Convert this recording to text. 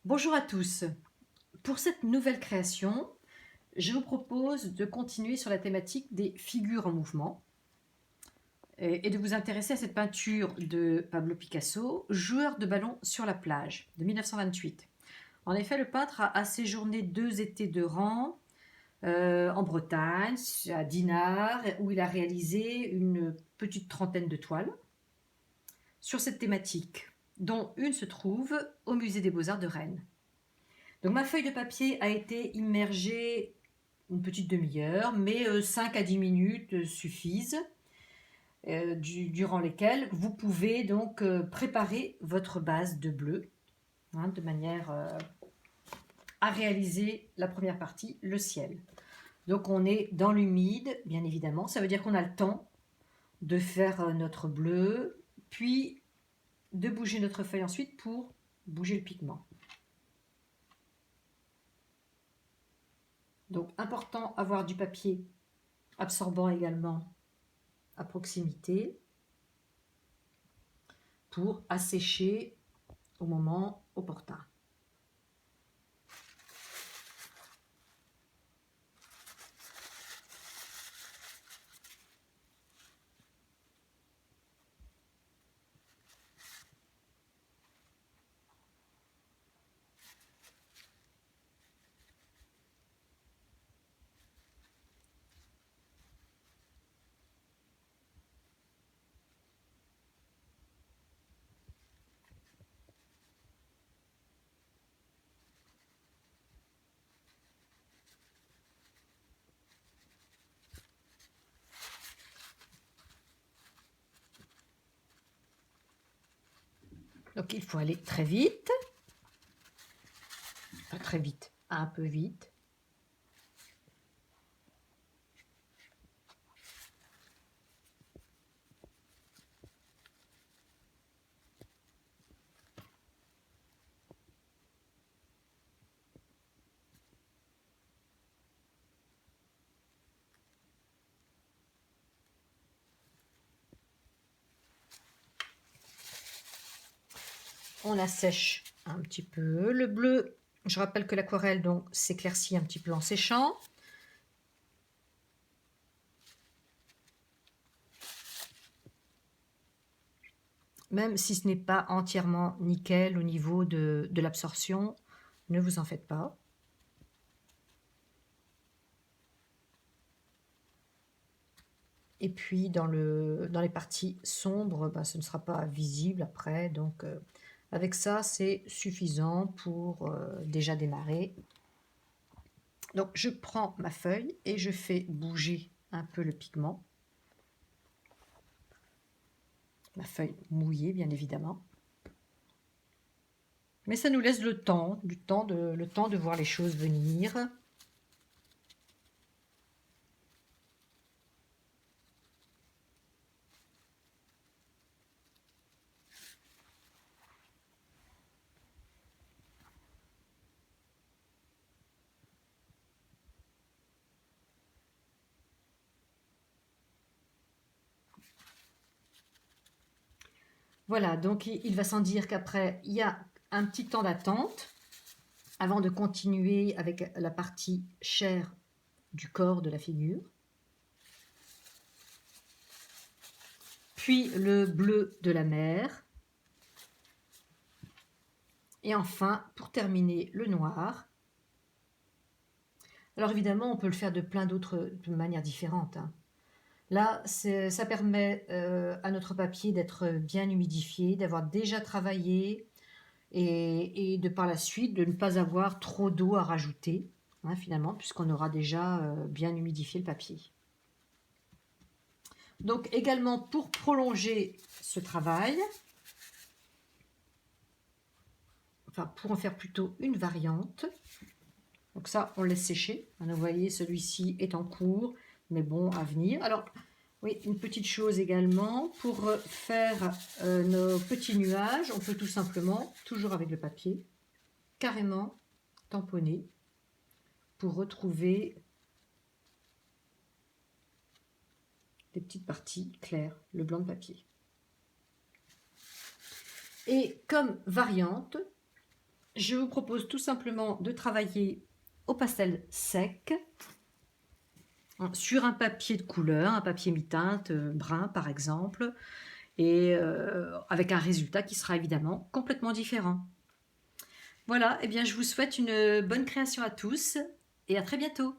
Bonjour à tous. Pour cette nouvelle création, je vous propose de continuer sur la thématique des figures en mouvement et de vous intéresser à cette peinture de Pablo Picasso, Joueur de ballon sur la plage, de 1928. En effet, le peintre a séjourné 2 étés de rang en Bretagne, à Dinard, où il a réalisé une petite trentaine de toiles sur cette thématique, dont une se trouve au Musée des Beaux-Arts de Rennes. Donc ma feuille de papier a été immergée une petite demi-heure, mais 5 à 10 minutes suffisent, durant lesquelles vous pouvez donc préparer votre base de bleu, de manière à réaliser la première partie, le ciel. Donc on est dans l'humide, bien évidemment, ça veut dire qu'on a le temps de faire notre bleu, puis de bouger notre feuille ensuite pour bouger le pigment. Donc important avoir du papier absorbant également à proximité pour assécher au moment opportun. Donc il faut aller très vite, pas très vite, un peu vite. On assèche un petit peu. Le bleu, je rappelle que l'aquarelle donc s'éclaircit un petit peu en séchant. Même si ce n'est pas entièrement nickel au niveau de l'absorption, ne vous en faites pas. Et puis dans les parties sombres, ce ne sera pas visible après. Donc avec ça, c'est suffisant pour déjà démarrer. Donc je prends ma feuille et je fais bouger un peu le pigment. Ma feuille mouillée, bien évidemment. Mais ça nous laisse le temps de voir les choses venir. Voilà, donc il va sans dire qu'après, il y a un petit temps d'attente avant de continuer avec la partie chair du corps de la figure. Puis le bleu de la mer. Et enfin, pour terminer, le noir. Alors évidemment, on peut le faire de plein d'autres manières différentes. Là, ça permet à notre papier d'être bien humidifié, d'avoir déjà travaillé et de par la suite de ne pas avoir trop d'eau à rajouter, finalement, puisqu'on aura déjà bien humidifié le papier. Donc également pour prolonger ce travail, enfin pour en faire plutôt une variante, donc ça on laisse sécher, vous voyez celui-ci est en cours, mais bon à venir. Alors oui, une petite chose également, pour faire nos petits nuages, on peut tout simplement, toujours avec le papier, carrément tamponner pour retrouver des petites parties claires, le blanc de papier. Et comme variante, Je vous propose tout simplement de travailler au pastel sec sur un papier de couleur, un papier mi-teinte, brun par exemple, et avec un résultat qui sera évidemment complètement différent. Voilà, eh bien je vous souhaite une bonne création à tous et à très bientôt.